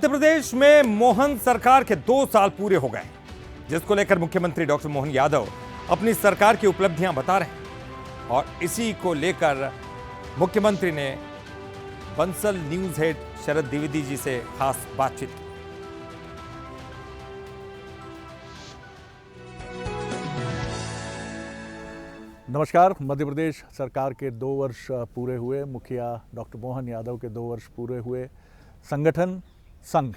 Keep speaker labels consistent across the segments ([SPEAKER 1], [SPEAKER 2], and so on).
[SPEAKER 1] मध्य प्रदेश में मोहन सरकार के 2 साल पूरे हो गए, जिसको लेकर मुख्यमंत्री डॉक्टर मोहन यादव अपनी सरकार की उपलब्धियां बता रहे हैं। और इसी को लेकर मुख्यमंत्री ने बंसल न्यूज हेड शरद द्विवेदी जी से खास बातचीत की।
[SPEAKER 2] नमस्कार। मध्य प्रदेश सरकार के 2 वर्ष पूरे हुए, मुखिया डॉक्टर मोहन यादव के 2 वर्ष पूरे हुए, संगठन, संघ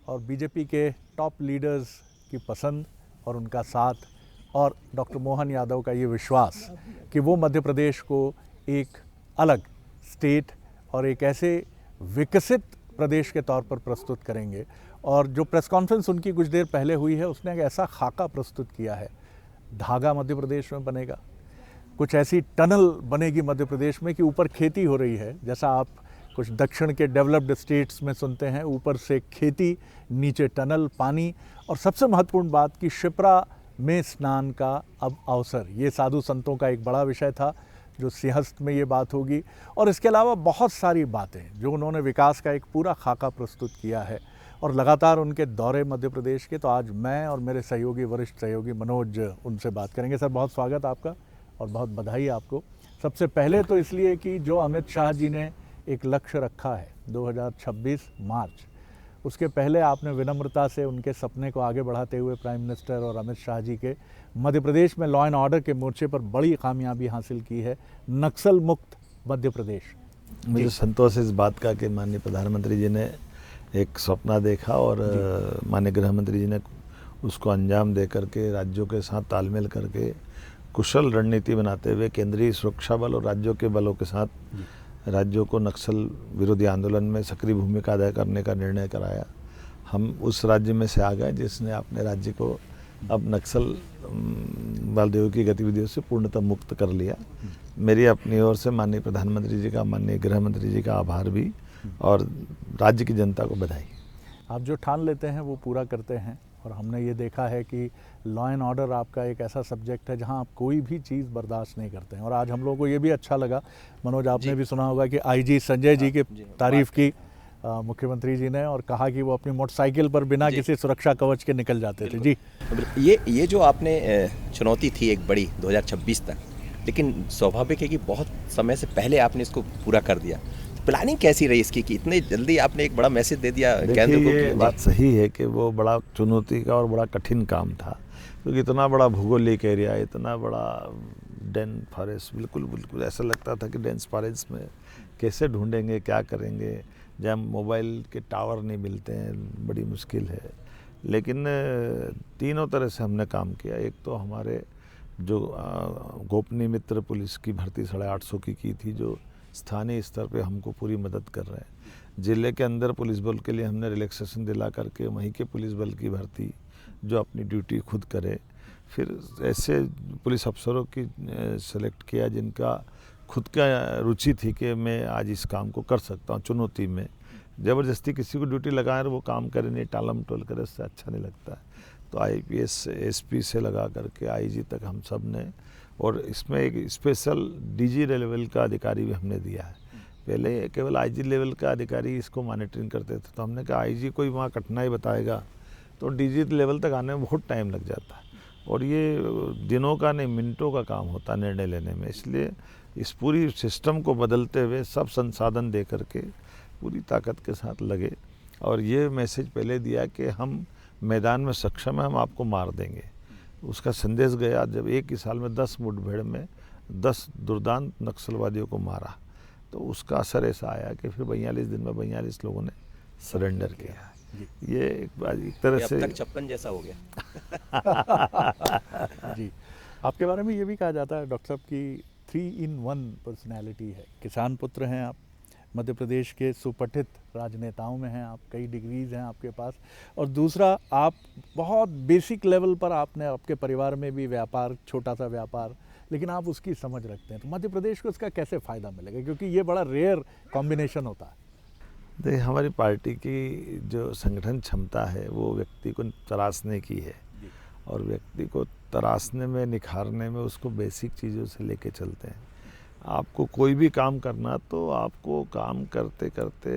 [SPEAKER 2] और बीजेपी के टॉप लीडर्स की पसंद और उनका साथ और डॉक्टर मोहन यादव का ये विश्वास कि वो मध्य प्रदेश को एक अलग स्टेट और एक ऐसे विकसित प्रदेश के तौर पर प्रस्तुत करेंगे। और जो प्रेस कॉन्फ्रेंस उनकी कुछ देर पहले हुई है, उसने एक ऐसा खाका प्रस्तुत किया है। धागा मध्य प्रदेश में बनेगा, कुछ ऐसी टनल बनेगी मध्य प्रदेश में कि ऊपर खेती हो रही है, जैसा आप कुछ दक्षिण के डेवलप्ड स्टेट्स में सुनते हैं, ऊपर से खेती, नीचे टनल, पानी, और सबसे महत्वपूर्ण बात कि शिप्रा में स्नान का अब अवसर। ये साधु संतों का एक बड़ा विषय था, जो सिंहस्थ में ये बात होगी। और इसके अलावा बहुत सारी बातें जो उन्होंने विकास का एक पूरा खाका प्रस्तुत किया है। और लगातार उनके दौरे मध्य प्रदेश के, तो आज मैं और मेरे सहयोगी, वरिष्ठ सहयोगी मनोज उनसे बात करेंगे। सर, बहुत स्वागत आपका और बहुत बधाई आपको। सबसे पहले तो इसलिए कि जो अमित शाह जी ने एक लक्ष्य रखा है 2026 मार्च, उसके पहले आपने विनम्रता से उनके सपने को आगे बढ़ाते हुए प्राइम मिनिस्टर और अमित शाह जी के मध्य प्रदेश में लॉ एंड ऑर्डर के मोर्चे पर बड़ी कामयाबी हासिल की है, नक्सल मुक्त मध्य प्रदेश।
[SPEAKER 3] मुझे संतोष इस बात का कि माननीय प्रधानमंत्री जी ने एक सपना देखा और माननीय गृह मंत्री जी ने उसको अंजाम दे करके राज्यों के साथ तालमेल करके कुशल रणनीति बनाते हुए केंद्रीय सुरक्षा बल और राज्यों के बलों के साथ राज्यों को नक्सल विरोधी आंदोलन में सक्रिय भूमिका अदा करने का निर्णय कराया। हम उस राज्य में से आ गए जिसने अपने राज्य को अब नक्सल वादियों की गतिविधियों से पूर्णतः मुक्त कर लिया। मेरी अपनी ओर से माननीय प्रधानमंत्री जी का, माननीय गृह मंत्री जी का आभार भी और राज्य की जनता को बधाई।
[SPEAKER 2] आप जो ठान लेते हैं वो पूरा करते हैं, और हमने ये देखा है कि लॉ एंड ऑर्डर आपका एक ऐसा सब्जेक्ट है जहां आप कोई भी चीज़ बर्दाश्त नहीं करते हैं। और आज हम लोगों को ये भी अच्छा लगा, मनोज, आपने भी सुना होगा कि आईजी संजय जी की तारीफ की मुख्यमंत्री जी ने, और कहा कि वो अपनी मोटरसाइकिल पर बिना किसी सुरक्षा कवच के निकल जाते थे। जी,
[SPEAKER 4] ये जो आपने चुनौती थी एक बड़ी 2026 तक, लेकिन स्वाभाविक है कि बहुत समय से पहले आपने इसको पूरा कर दिया। प्लानिंग कैसी रही इसकी कि इतने जल्दी आपने एक बड़ा मैसेज दे दिया केंद्र को?
[SPEAKER 3] ये बात सही है कि वो बड़ा चुनौती का और बड़ा कठिन काम था, क्योंकि इतना बड़ा भौगोलिक एरिया, इतना बड़ा डेन फॉरेस्ट, बिल्कुल ऐसा लगता था कि डेंस फॉरेस्ट में कैसे ढूंढेंगे, क्या करेंगे, जहाँ मोबाइल के टावर नहीं मिलते हैं, बड़ी मुश्किल है। लेकिन तीनों तरह से हमने काम किया। एक तो हमारे जो गोपनीय मित्र पुलिस की भर्ती 850 की थी, जो स्थानीय स्तर पे हमको पूरी मदद कर रहे हैं। ज़िले के अंदर पुलिस बल के लिए हमने रिलैक्सेशन दिला करके वहीं के पुलिस बल की भर्ती, जो अपनी ड्यूटी खुद करे। फिर ऐसे पुलिस अफसरों की सेलेक्ट किया जिनका खुद का रुचि थी कि मैं आज इस काम को कर सकता हूँ। चुनौती में ज़बरदस्ती किसी को ड्यूटी लगाए और वो काम करे नहीं, टालम टोल करे, उससे अच्छा नहीं लगता है। तो IPS SP से लगा करके IG तक हम सब ने, और इसमें एक स्पेशल DG लेवल का अधिकारी भी हमने दिया है। पहले केवल IG लेवल का अधिकारी इसको मॉनिटरिंग करते थे, तो हमने कहा IG कोई वहाँ कठिनाई बताएगा तो DG लेवल तक आने में बहुत टाइम लग जाता है, और ये दिनों का नहीं, मिनटों का काम होता है निर्णय लेने में। इसलिए इस पूरी सिस्टम को बदलते हुए सब संसाधन दे करके पूरी ताकत के साथ लगे, और ये मैसेज पहले दिया कि हम मैदान में सक्षम है, हम आपको मार देंगे। उसका संदेश गया जब एक ही साल में 10 मुठभेड़ में 10 दुर्दांत नक्सलवादियों को मारा, तो उसका असर ऐसा आया कि फिर 42 दिन में 42 लोगों ने सरेंडर किया। ये एक तरह से
[SPEAKER 4] 56 जैसा हो गया।
[SPEAKER 2] जी, आपके बारे में ये भी कहा जाता है डॉक्टर साहब की 3-in-1 पर्सनैलिटी है। किसान पुत्र हैं आप, मध्य प्रदेश के सुपठित राजनेताओं में हैं आप, कई डिग्रीज हैं आपके पास, और दूसरा आप बहुत बेसिक लेवल पर आपने आपके परिवार में भी व्यापार, छोटा सा व्यापार, लेकिन आप उसकी समझ रखते हैं। तो मध्य प्रदेश को इसका कैसे फ़ायदा मिलेगा, क्योंकि ये बड़ा रेयर कॉम्बिनेशन होता है?
[SPEAKER 3] देखिए, हमारी पार्टी की जो संगठन क्षमता है वो व्यक्ति को तराशने की है, और व्यक्ति को तराशने में, निखारने में उसको बेसिक चीज़ों से लेके चलते हैं। आपको कोई भी काम करना तो आपको काम करते करते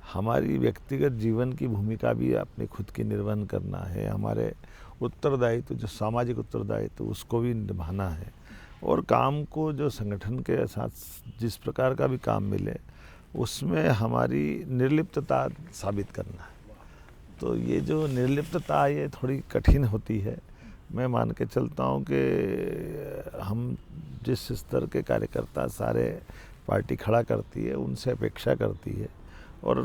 [SPEAKER 3] हमारी व्यक्तिगत जीवन की भूमिका भी अपनी खुद की निर्वहन करना है, हमारे उत्तरदायित्व जो सामाजिक उत्तरदायित्व उसको भी निभाना है, और काम को जो संगठन के साथ जिस प्रकार का भी काम मिले उसमें हमारी निर्लिप्तता साबित करना है। तो ये जो निर्लिप्तता ये थोड़ी कठिन होती है। मैं मान के चलता हूँ कि हम जिस स्तर के कार्यकर्ता सारे पार्टी खड़ा करती है उनसे अपेक्षा करती है, और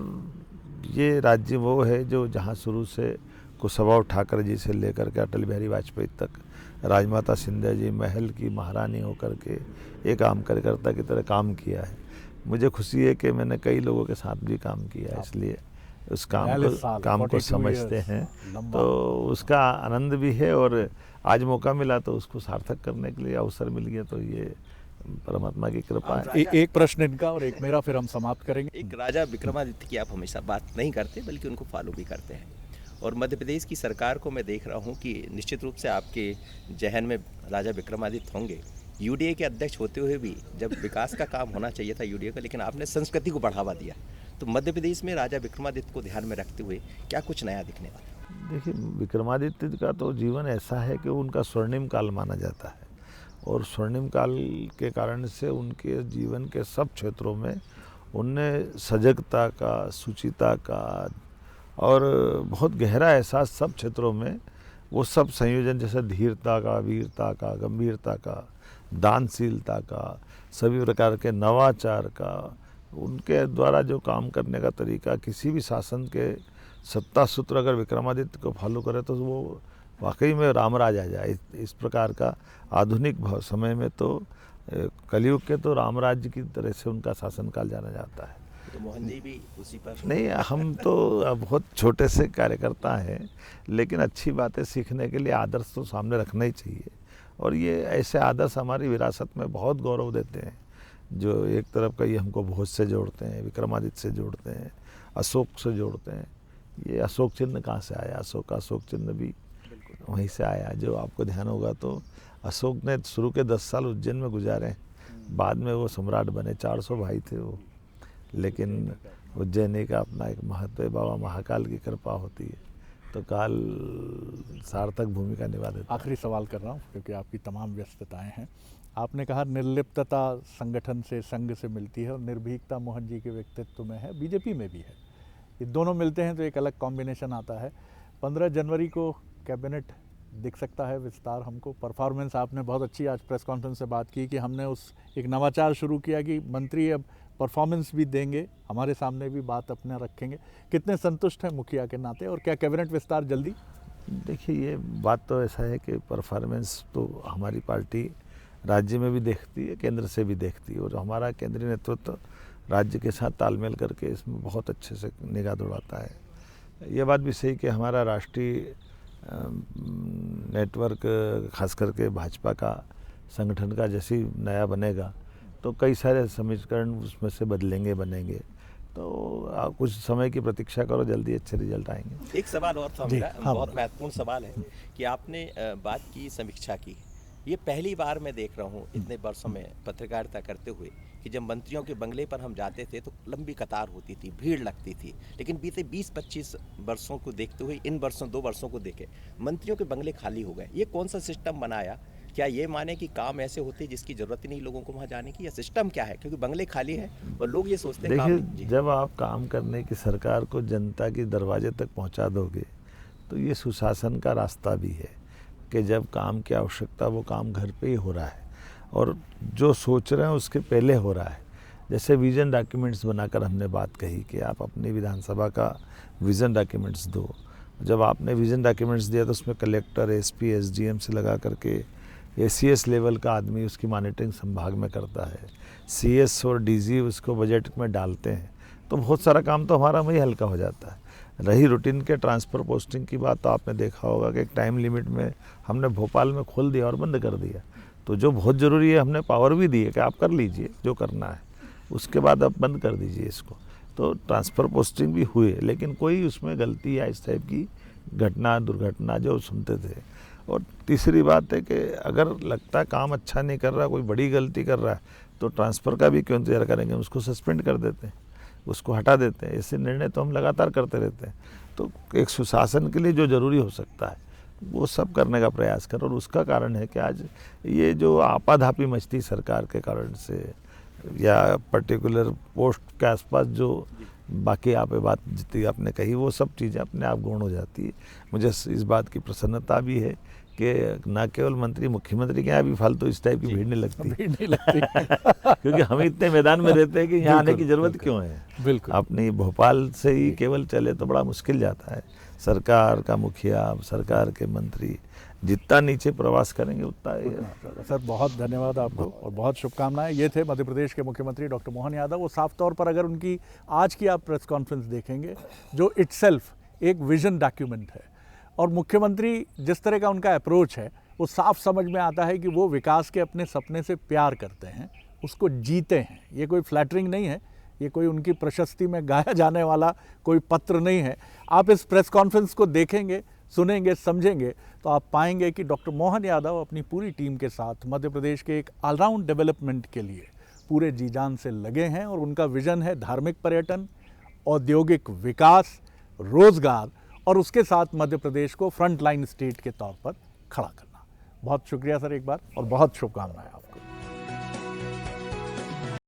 [SPEAKER 3] ये राज्य वो है जो जहाँ शुरू से कुशवाहा ठाकरे जी से लेकर के अटल बिहारी वाजपेयी तक, राजमाता सिंधिया जी महल की महारानी होकर के एक आम कार्यकर्ता की तरह काम किया है। मुझे खुशी है कि मैंने कई लोगों के साथ भी काम किया है, इसलिए उस काम को समझते हैं, तो उसका आनंद भी है, और आज मौका मिला तो उसको सार्थक करने के लिए अवसर मिल गया, तो ये परमात्मा की कृपा है।
[SPEAKER 2] एक प्रश्न इनका और एक मेरा, फिर हम समाप्त करेंगे।
[SPEAKER 4] एक राजा विक्रमादित्य की आप हमेशा बात नहीं करते बल्कि उनको फॉलो भी करते हैं, और मध्य प्रदेश की सरकार को मैं देख रहा हूं कि निश्चित रूप से आपके जहन में राजा विक्रमादित्य होंगे। यूडीए के अध्यक्ष होते हुए भी जब विकास का काम होना चाहिए था यूडीए का, लेकिन आपने संस्कृति को बढ़ावा दिया, तो मध्य प्रदेश में राजा विक्रमादित्य को ध्यान में रखते हुए क्या कुछ नया दिखने वाला?
[SPEAKER 3] देखिए, विक्रमादित्य का तो जीवन ऐसा है कि उनका स्वर्णिम काल माना जाता है, और स्वर्णिम काल के कारण से उनके जीवन के सब क्षेत्रों में उनने सजगता का, शुचिता का और बहुत गहरा एहसास सब क्षेत्रों में, वो सब संयोजन जैसे धीरता का, वीरता का, गंभीरता का, दानशीलता का, सभी प्रकार के नवाचार का, उनके द्वारा जो काम करने का तरीका, किसी भी शासन के सत्ता सूत्र अगर विक्रमादित्य को फॉलो करे तो वो वाकई में रामराज आ जाए। इस प्रकार का आधुनिक समय में तो कलयुग के तो रामराज्य की तरह से उनका शासनकाल जाना जाता है।
[SPEAKER 4] तो मोहन जी भी उसी पर?
[SPEAKER 3] नहीं, हम तो बहुत छोटे से कार्यकर्ता हैं, लेकिन अच्छी बातें सीखने के लिए आदर्श तो सामने रखना ही चाहिए, और ये ऐसे आदर्श हमारी विरासत में बहुत गौरव देते हैं, जो एक तरफ कहीं हमको भोज से जोड़ते हैं, विक्रमादित्य से जोड़ते हैं, अशोक से जोड़ते हैं। ये अशोक चिन्ह कहाँ से आया? अशोक चिन्ह भी वहीं से आया। जो आपको ध्यान होगा तो अशोक ने शुरू के 10 साल उज्जैन में गुजारे, बाद में वो सम्राट बने, 400 भाई थे वो, लेकिन उज्जैनी का अपना एक महत्व है, बाबा महाकाल की कृपा होती है तो काल सार्थक भूमिका निभा देता है।
[SPEAKER 2] आखिरी सवाल कर रहा हूँ क्योंकि आपकी तमाम व्यस्तताएं हैं। आपने कहा निर्लिप्तता संगठन से, संघ से मिलती है, और निर्भीकता मोहन जी के व्यक्तित्व में है, बीजेपी में भी है। ये दोनों मिलते हैं तो एक अलग कॉम्बिनेशन आता है। 15 जनवरी को कैबिनेट दिख सकता है विस्तार हमको। परफॉर्मेंस आपने बहुत अच्छी आज प्रेस कॉन्फ्रेंस से बात की कि हमने उस एक नवाचार शुरू किया कि मंत्री अब परफॉर्मेंस भी देंगे, हमारे सामने भी बात अपने रखेंगे। कितने संतुष्ट हैं मुखिया के नाते, और क्या कैबिनेट विस्तार जल्दी?
[SPEAKER 3] देखिए, ये बात तो ऐसा है कि परफॉर्मेंस तो हमारी पार्टी राज्य में भी देखती है, केंद्र से भी देखती है, और हमारा केंद्रीय नेतृत्व राज्य के साथ तालमेल करके इसमें बहुत अच्छे से निगाह दौड़ाता है। ये बात भी सही कि हमारा राष्ट्रीय नेटवर्क खास करके भाजपा का संगठन का जैसे ही नया बनेगा तो कई सारे समीकरण उसमें से बनेंगे, तो कुछ समय की प्रतीक्षा करो, जल्दी अच्छे रिजल्ट आएंगे।
[SPEAKER 4] एक सवाल और था मेरा, बहुत महत्वपूर्ण सवाल है कि आपने बात की समीक्षा की। ये पहली बार मैं देख रहा हूँ इतने वर्षों में पत्रकारिता करते हुए कि जब मंत्रियों के बंगले पर हम जाते थे तो लंबी कतार होती थी, भीड़ लगती थी, लेकिन बीते 20-25 वर्षों को देखते हुए, इन वर्षों 2 वर्षों को देखे, मंत्रियों के बंगले खाली हो गए। ये कौन सा सिस्टम बनाया? क्या ये माने कि काम ऐसे होते हैं जिसकी जरूरत ही नहीं लोगों को वहाँ जाने की, या सिस्टम क्या है? क्योंकि बंगले खाली है और लोग ये सोचते हैं।
[SPEAKER 3] देखिए, जब आप काम करने की सरकार को जनता के दरवाजे तक पहुँचा दोगे तो ये सुशासन का रास्ता भी है कि जब काम की आवश्यकता वो काम घर पे ही हो रहा है, और जो सोच रहे हैं उसके पहले हो रहा है। जैसे विज़न डॉक्यूमेंट्स बनाकर हमने बात कही कि आप अपनी विधानसभा का विज़न डॉक्यूमेंट्स दो। जब आपने विज़न डॉक्यूमेंट्स दिया तो उसमें कलेक्टर, एसपी, एसडीएम से लगा करके एसीएस लेवल का आदमी उसकी मॉनिटरिंग संभाग में करता है, सीएस और डीजी उसको बजट में डालते हैं, तो बहुत सारा काम तो हमारा वही हल्का हो जाता है। रही रूटीन के ट्रांसफ़र पोस्टिंग की बात, तो आपने देखा होगा कि एक टाइम लिमिट में हमने भोपाल में खोल दिया और बंद कर दिया, तो जो बहुत ज़रूरी है हमने पावर भी दी है कि आप कर लीजिए जो करना है, उसके बाद आप बंद कर दीजिए इसको। तो ट्रांसफ़र पोस्टिंग भी हुए, लेकिन कोई उसमें गलती या इस टाइप की घटना, दुर्घटना जो सुनते थे। और तीसरी बात है कि अगर लगता है काम अच्छा नहीं कर रहा, कोई बड़ी गलती कर रहा है, तो ट्रांसफ़र का भी क्यों इंतजार करेंगे, उसको सस्पेंड कर देते हैं। उसको हटा देते हैं। ऐसे निर्णय तो हम लगातार करते रहते हैं। तो एक सुशासन के लिए जो ज़रूरी हो सकता है वो सब करने का प्रयास करें, और उसका कारण है कि आज ये जो आपाधापी मचती सरकार के कारण से या पर्टिकुलर पोस्ट के आसपास जो बाकी आप बात जितनी आपने कही वो सब चीज़ें अपने आप गौण हो जाती है। मुझे इस बात की प्रसन्नता भी है कि न केवल मंत्री, मुख्यमंत्री के यहाँ भी फालतू इस टाइप की भीड़ नहीं लगती क्योंकि हम इतने मैदान में रहते हैं कि यहाँ आने की ज़रूरत क्यों है।
[SPEAKER 2] बिल्कुल।
[SPEAKER 3] अपनी भोपाल से ही केवल चले तो बड़ा मुश्किल जाता है। सरकार का मुखिया, सरकार के मंत्री जितना नीचे प्रवास करेंगे उतना।
[SPEAKER 2] सर बहुत धन्यवाद आपको और बहुत शुभकामनाएं। ये थे मध्य प्रदेश के मुख्यमंत्री डॉक्टर मोहन यादव। वो साफ तौर पर अगर उनकी आज की आप प्रेस कॉन्फ्रेंस देखेंगे जो इटसेल्फ एक विजन डॉक्यूमेंट है, और मुख्यमंत्री जिस तरह का उनका अप्रोच है वो साफ समझ में आता है कि वो विकास के अपने सपने से प्यार करते हैं, उसको जीते हैं। ये कोई फ्लैटरिंग नहीं है, ये कोई उनकी प्रशस्ति में गाया जाने वाला कोई पत्र नहीं है। आप इस प्रेस कॉन्फ्रेंस को देखेंगे, सुनेंगे, समझेंगे तो आप पाएंगे कि डॉक्टर मोहन यादव अपनी पूरी टीम के साथ मध्य प्रदेश के एक ऑलराउंड डेवलपमेंट के लिए पूरे जी जान से लगे हैं, और उनका विजन है धार्मिक पर्यटन, औद्योगिक विकास, रोजगार, और उसके साथ मध्य प्रदेश को फ्रंट लाइन स्टेट के तौर पर खड़ा करना। बहुत शुक्रिया सर एक बार, और बहुत शुभकामनाएं आपको।